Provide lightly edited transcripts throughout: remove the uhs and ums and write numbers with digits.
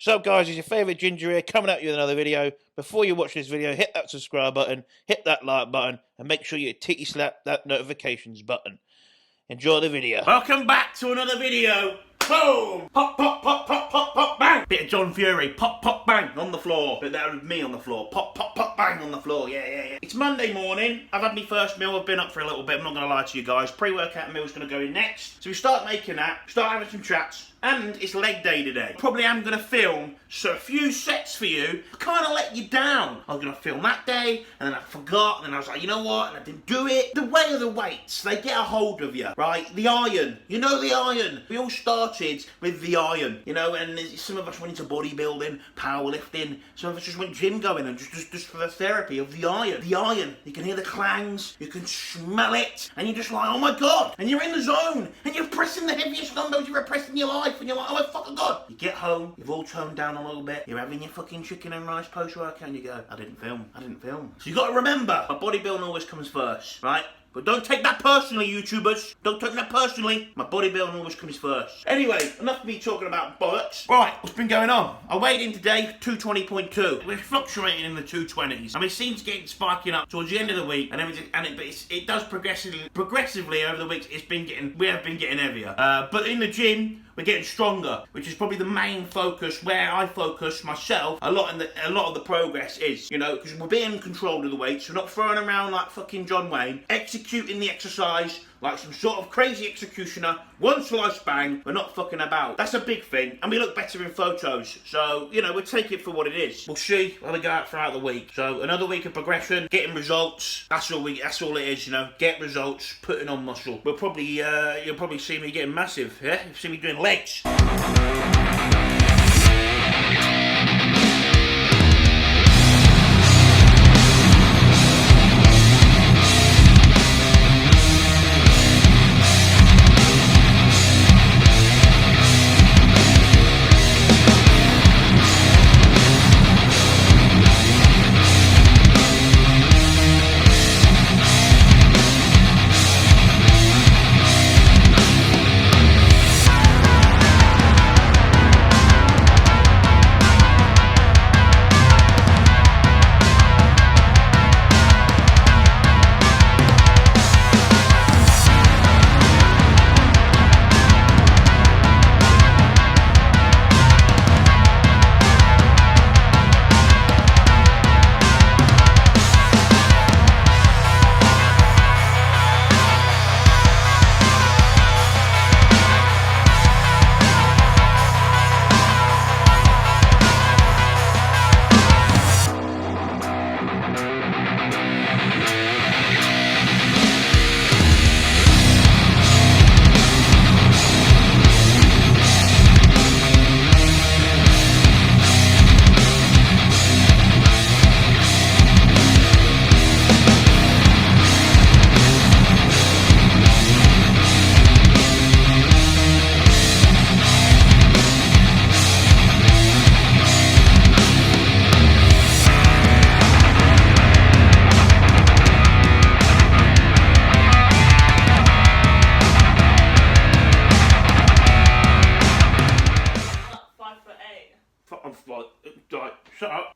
So guys, it's your favourite Ginger here, coming at you with another video. Before you watch this video, hit that subscribe button, hit that like button, and make sure you titty slap that notifications button. Enjoy the video. Welcome back to another video. Boom! Pop, pop, pop, pop, pop, pop, bang! Bit of John Fury. Pop, pop, bang on the floor. But that was me on the floor. Pop, pop, pop, bang on the floor. Yeah. It's Monday morning. I've had my first meal. I've been up for a little bit. I'm not going to lie to you guys. Pre-workout meal's going to go in next. So we start making that. Start having some chats. And it's leg day today. Probably am going to film a few sets for you. Kind of let you down. I was going to film that day, and then I forgot, and then I was like, you know what? And I didn't do it. The weight of the weights, they get a hold of you, right? The iron. You know the iron. We all started with the iron, you know, and some of us went into bodybuilding, powerlifting. Some of us just went gym going and just for the therapy of the iron. The iron. You can hear the clangs. You can smell it. And you're just like, oh my God. And you're in the zone. And you're pressing the heaviest dumbbells you've ever pressed in your life. And you're like, oh my fucking God. You get home, you've all toned down a little bit, you're having your fucking chicken and rice post-workout, and you go, I didn't film. So you got to remember, my bodybuilding always comes first, right? But don't take that personally, YouTubers. Don't take that personally. My bodybuilding always comes first. Anyway, enough of me talking about bollocks. Right, what's been going on? I weighed in today, 220.2. We're fluctuating in the 220s. I mean, it seems to get spiking up towards the end of the week, and it does progressively over the weeks. We have been getting heavier. But in the gym, we're getting stronger, which is probably the main focus, where I focus myself a lot of the progress is, you know, because we're being controlled of the weights. We're not throwing around like fucking John Wayne, executing the exercise like some sort of crazy executioner, one slice bang. We're not fucking about. That's a big thing, and we look better in photos. So, you know, we'll take it for what it is. We'll see how we go out throughout the week. So another week of progression, getting results. That's all it is, you know. Get results, putting on muscle. You'll probably see me getting massive. Yeah, you'll see me doing legs.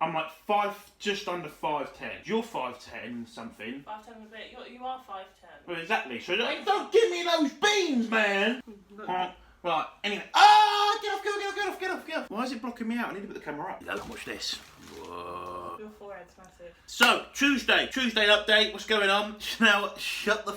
I'm like just under 5'10". You're 5'10" something. 5'10" a bit. You are 5'10". Well, exactly. So don't give me those beans, man. Right. Anyway. Get off. Why is it blocking me out? I need to put the camera up. Look, watch this. Whoa. Your forehead's massive. So Tuesday update. What's going on? Now shut the.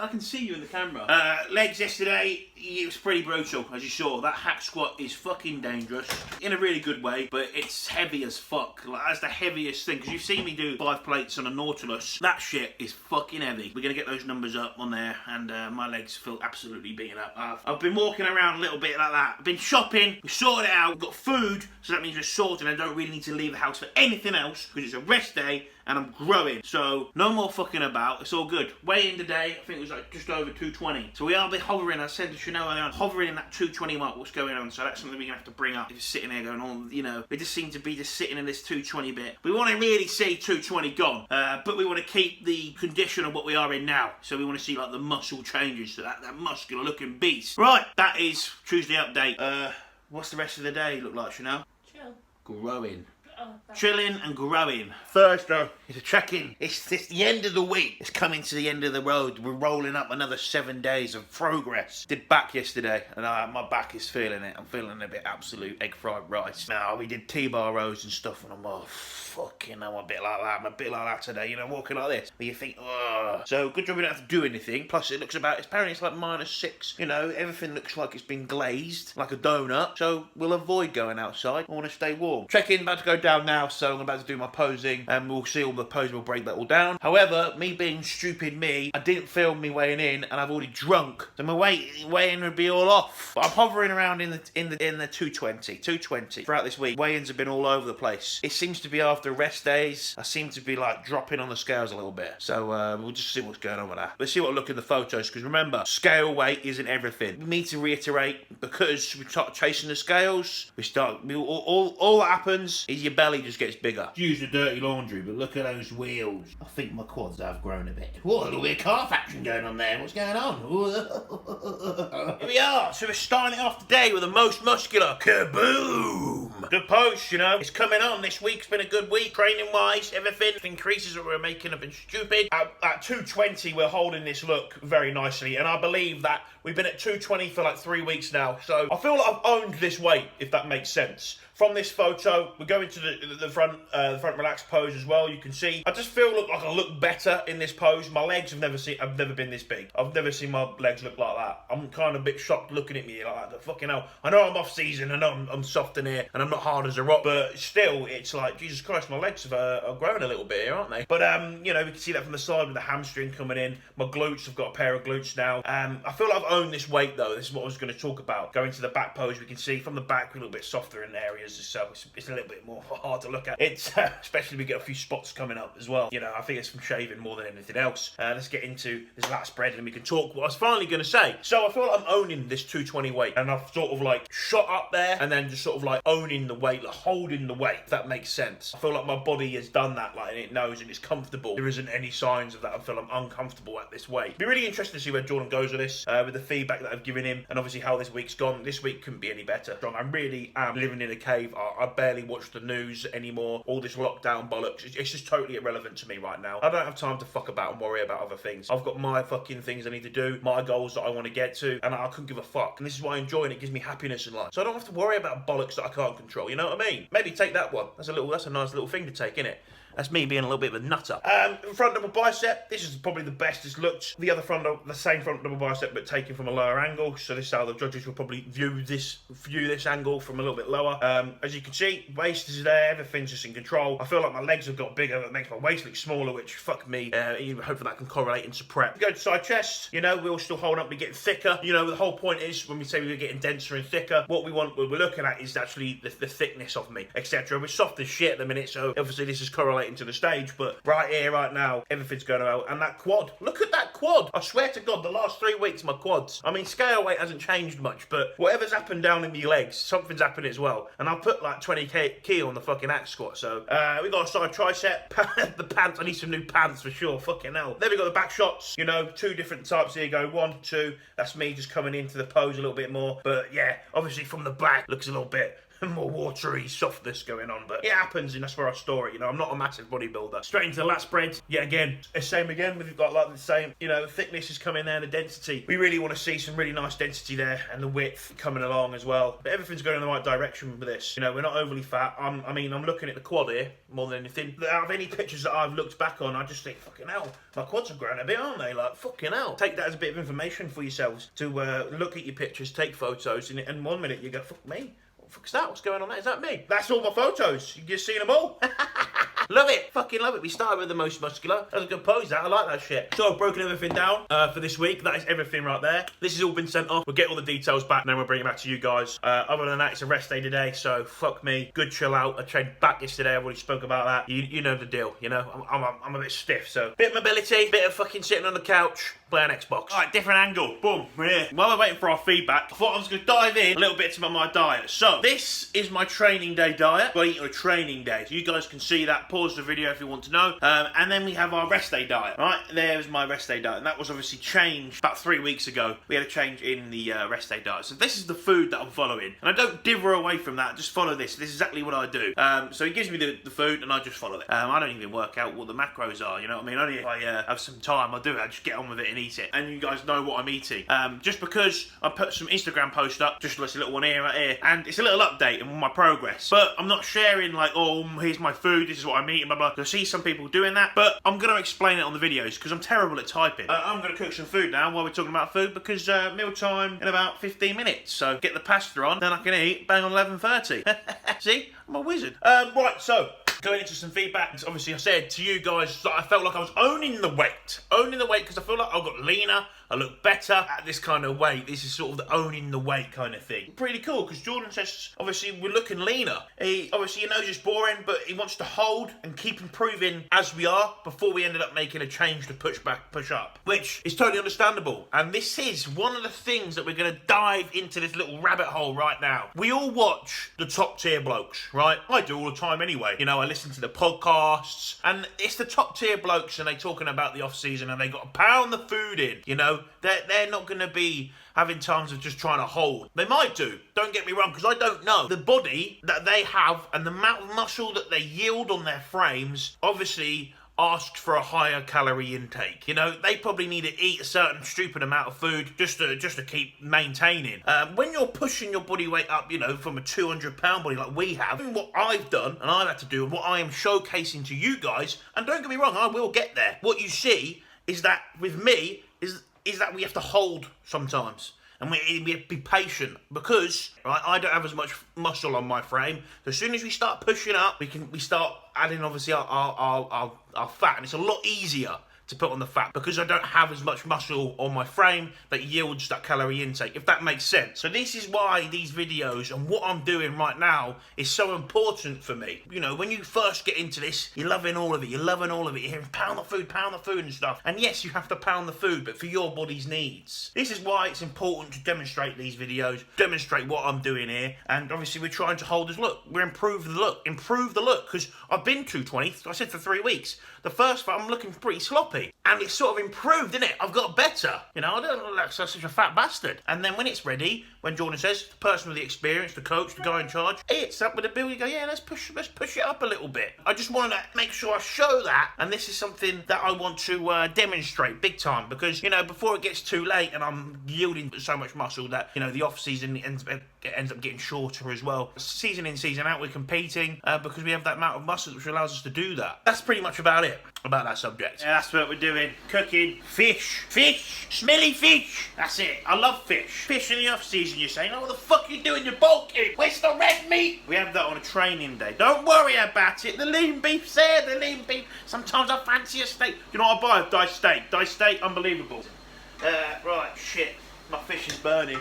I can see you in the camera. Legs yesterday. It was pretty brutal, as you saw. That hack squat is fucking dangerous in a really good way, but it's heavy as fuck. Like, that's the heaviest thing, because you've seen me do 5 plates on a Nautilus. That shit is fucking heavy. We're gonna get those numbers up on there, and my legs feel absolutely beaten up. I've been walking around a little bit like that. I've been shopping. We sorted it out. We've got food, so that means we're sorted. I don't really need to leave the house for anything else, because it's a rest day. And I'm growing, so no more fucking about. It's all good. Weigh in today, I think it was like just over 220. So we are a bit hovering. I said to Chanel earlier on, hovering in that 220 mark. What's going on? So that's something we're gonna have to bring up. If you're sitting there going on, you know, we just seem to be just sitting in this 220 bit. We want to really see 220 gone, but we want to keep the condition of what we are in now. So we want to see like the muscle changes, so that muscular looking beast. Right, that is Tuesday update. What's the rest of the day look like, Chanel? Chill. Growing. Oh, that's Chilling and growing. Thursday is a check-in. It's the end of the week. It's coming to the end of the road. We're rolling up another 7 days of progress. Did back yesterday, and my back is feeling it. I'm feeling a bit absolute egg fried rice. Now, we did T-bar rows and stuff, and I'm fucking I'm a bit like that. I'm a bit like that today, you know, walking like this. But you think, oh. So, good job we don't have to do anything. Plus, it looks apparently it's like -6. You know, everything looks like it's been glazed, like a donut. So, we'll avoid going outside. I want to stay warm. Check-in, about to go down now, so I'm about to do my posing, and we'll see all the pose. We'll break that all down. However, me being stupid me, I didn't film me weighing in, and I've already drunk, so my weighing would be all off. But I'm hovering around in the 220 throughout this week. Weigh-ins have been all over the place. It seems to be after rest days. I seem to be like dropping on the scales a little bit. So we'll just see what's going on with that. Let's see what I look in the photos, because remember, scale weight isn't everything. We need to reiterate, because we start chasing the scales, all that happens is your belly just gets bigger. Use the dirty laundry, but look at those wheels. I think my quads have grown a bit. What, a little bit of calf action going on there. What's going on? Here we are. So we're starting it off today with the most muscular. Kaboom! Good post, you know. It's coming on. This week's been a good week, training-wise. Everything. The increases that we're making have been stupid. At 220, we're holding this look very nicely, and I believe that we've been at 220 for like 3 weeks now. So I feel like I've owned this weight, if that makes sense. From this photo, we're going to the front relaxed pose as well. You can see I just feel like I look better in this pose. My legs have never been this big. I've never seen my legs look like that. I'm kind of a bit shocked looking at me like that. Fucking hell. I know I'm off season. I know I'm soft in here and I'm not hard as a rock, but still, it's like, Jesus Christ, my legs have grown a little bit here, aren't they? But you know, we can see that from the side with the hamstring coming in. My glutes, I've got a pair of glutes now. I feel like I've owned this weight though. This is what I was going to talk about. Going to the back pose, we can see from the back we're a little bit softer in areas. So it's a little bit more hard to look at. It's especially we get a few spots coming up as well. You know, I think it's from shaving more than anything else. Let's get into this lat spread and we can talk what I was finally going to say. So I feel like I'm owning this 220 weight, and I've sort of like shot up there and then just sort of like owning the weight, like holding the weight, if that makes sense. I feel like my body has done that, like, and it knows and it's comfortable. There isn't any signs of that. I feel I'm uncomfortable at this weight. It'd be really interesting to see where Jordan goes with this, with the feedback that I've given him, and obviously how this week's gone. This week couldn't be any better. I really am living in a cave. I barely watch the news anymore. All this lockdown bollocks, it's just totally irrelevant to me right now. I don't have time to fuck about and worry about other things. I've got my fucking things I need to do, my goals that I want to get to, and I couldn't give a fuck. And this is why I enjoy it. It gives me happiness in life. So I don't have to worry about bollocks that I can't control. You know what I mean? Maybe take that one. That's a nice little thing to take, innit? That's me being a little bit of a nutter. Front double bicep. This is probably the best it's looked. The same front double bicep, but taken from a lower angle. So this is how the judges will probably view this angle from a little bit lower. As you can see, waist is there. Everything's just in control. I feel like my legs have got bigger. That makes my waist look smaller, which fuck me. Hopefully that can correlate into prep. Go to side chest. You know, we'll still hold up. We're getting thicker. You know, the whole point is when we say we're getting denser and thicker, what we're looking at is actually the thickness of me, etc. We're soft as shit at the minute, so obviously this is correlating to the stage, but right here, right now, everything's going well. And that quad, look at that quad. I swear to God, the last 3 weeks, my quads. I mean, scale weight hasn't changed much, but whatever's happened down in my legs, something's happened as well. And I'll put like 20 key on the fucking axe squat. So we got a side tricep, the pants. I need some new pants for sure. Fucking hell. Then we got the back shots. You know, 2 different types. Here you go. 1, 2. That's me just coming into the pose a little bit more. But yeah, obviously from the back looks a little bit more watery softness going on, but it happens, and that's where I store it. You know, I'm not a massive bodybuilder. Straight into the lat spread. Yeah, again, same again. We've got like the same, you know, the thickness is coming there, the density. We really want to see some really nice density there, and the width coming along as well. But everything's going in the right direction with this. You know, we're not overly fat. I'm looking at the quad here more than anything. Out of any pictures that I've looked back on, I just think, fucking hell, my quads have grown a bit, aren't they? Like, fucking hell. Take that as a bit of information for yourselves to look at your pictures, take photos, and 1 minute you go, fuck me. Fuck's that? What's going on there? Is that me? That's all my photos. You just seen them all. Love it. Fucking love it. We started with the most muscular. That was a good pose, that. I like that shit. So I've broken everything down for this week. That is everything right there. This has all been sent off. We'll get all the details back and then we'll bring it back to you guys. Other than that, it's a rest day today, so fuck me. Good chill out. I trained back yesterday. I've already spoke about that. You know the deal, you know? I'm a bit stiff, so bit of mobility, bit of fucking sitting on the couch. Play an Xbox. Alright, different angle. Boom. We're here. While we're waiting for our feedback, I thought I was going to dive in a little bit about my diet. So, this is my training day diet. I eat on a training day. So you guys can see that. Pause the video if you want to know. And then we have our rest day diet. Right, there's my rest day diet. And that was obviously changed about 3 weeks ago. We had a change in the rest day diet. So this is the food that I'm following. And I don't dither away from that. Just follow this. This is exactly what I do. So he gives me the food and I just follow it. I don't even work out what the macros are. You know what I mean? Only if I have some time, I do it. I just get on with it and eat it. And you guys know what I'm eating. Just because I put some Instagram post up, just a little one here, right here, and it's a little update on my progress. But I'm not sharing like, oh, here's my food, this is what I'm eating, blah, blah. I see some people doing that, but I'm going to explain it on the videos because I'm terrible at typing. I'm going to cook some food now while we're talking about food because meal time in about 15 minutes. So get the pasta on, then I can eat bang on 11:30. See? I'm a wizard. Right, so going into some feedback, obviously I said to you guys that I felt like I was owning the weight because I feel like I got leaner, I look better at this kind of weight. This is sort of the owning the weight kind of thing. Pretty cool because Jordan says obviously we're looking leaner. He obviously, you know, just boring, but he wants to hold and keep improving as we are before we ended up making a change to push back, push up, which is totally understandable. And this is one of the things that we're going to dive into this little rabbit hole right now. We all watch the top tier blokes, right? I do all the time anyway. You know, I listen to the podcasts and it's the top tier blokes and they talking about the off season and they got to pound the food in, you know. They're not going to be having times of just trying to hold. They might do, don't get me wrong, because I don't know. The body that they have and the amount of muscle that they yield on their frames obviously asks for a higher calorie intake. You know, they probably need to eat a certain stupid amount of food just to keep maintaining. When you're pushing your body weight up, you know, from a 200-pound body like we have, what I've done and I've had to do and what I am showcasing to you guys, and don't get me wrong, I will get there. What you see is that with me is that we have to hold sometimes. And we have to be patient because right, I don't have as much muscle on my frame. So as soon as we start pushing up, we start adding obviously our fat, and it's a lot easier to put on the fat because I don't have as much muscle on my frame that yields that calorie intake, if that makes sense. So this is why these videos and what I'm doing right now is so important for me. You know, when you first get into this, you're loving all of it, you're hearing pound the food and stuff. And yes, you have to pound the food, but for your body's needs. This is why it's important to demonstrate these videos, demonstrate what I'm doing here, and obviously we're trying to hold this look. We're improve the look, because I've been 220, I said for 3 weeks. The first fight, I'm looking pretty sloppy. And it's sort of improved, isn't it? I've got better. You know, I don't look like such a fat bastard. And then when it's ready, when Jordan says, the person with the experience, the coach, the guy in charge, hey, it's up with the bill, you go, yeah, let's push it up a little bit. I just want to make sure I show that. And this is something that I want to demonstrate big time. Because, you know, before it gets too late and I'm yielding so much muscle that, you know, the off-season ends up getting shorter as well. Season in, season out, we're competing because we have that amount of muscle which allows us to do that. That's pretty much about it, about that subject. Yeah, that's what we're doing. Cooking fish, smelly fish. That's it. I love fish. Fish in the off season. You're saying, oh, what the fuck are you doing? You're bulking. Where's the red meat? We have that on a training day. Don't worry about it. The lean beef's there. The lean beef. Sometimes I fancy a steak. You know what I buy? Diced steak. Diced steak, unbelievable. Right, shit. My fish is burning.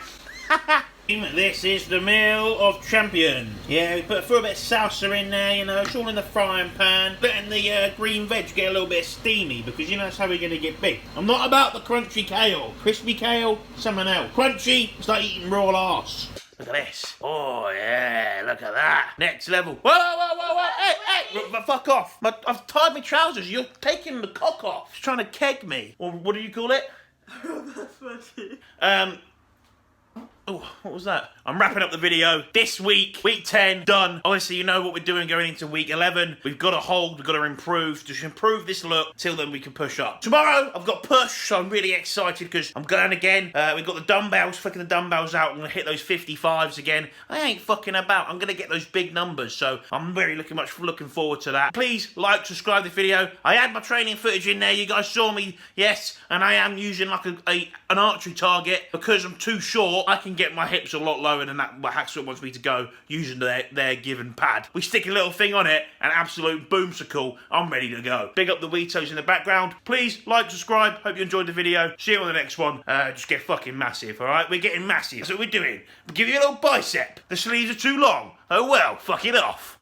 This is the meal of champions. Yeah, we throw a bit of salsa in there, you know, it's all in the frying pan. Letting the green veg get a little bit steamy because, you know, that's how we're going to get big. I'm not about the crunchy kale. Crispy kale, someone else. Crunchy, it's like eating raw arse. Look at this. Oh, yeah, look at that. Next level. Whoa. Hey, fuck off. I've tied my trousers. You're taking the cock off. He's trying to keg me. Or what do you call it? That's funny. Oh, what was that? I'm wrapping up the video. This week, week 10, done. Obviously, you know what we're doing going into week 11. We've got to hold, we've got to improve. Just improve this look. Till then, we can push up. Tomorrow, I've got push, so I'm really excited because I'm going again. We've got the dumbbells, flicking the dumbbells out. I'm going to hit those 55s again. I ain't fucking about. I'm going to get those big numbers, so I'm very looking forward to that. Please like, subscribe the video. I had my training footage in there. You guys saw me, yes, and I am using like an archery target because I'm too short. I can get my hips a lot lower than that Hacksaw wants me to go using their given pad. We stick a little thing on it and absolute boomsicle. I'm ready to go. Big up the Weetos in the background. Please like, subscribe. Hope you enjoyed the video. See you on the next one. Just get fucking massive, alright? We're getting massive. That's what we're doing. We'll give you a little bicep. The sleeves are too long. Oh well, fuck it off.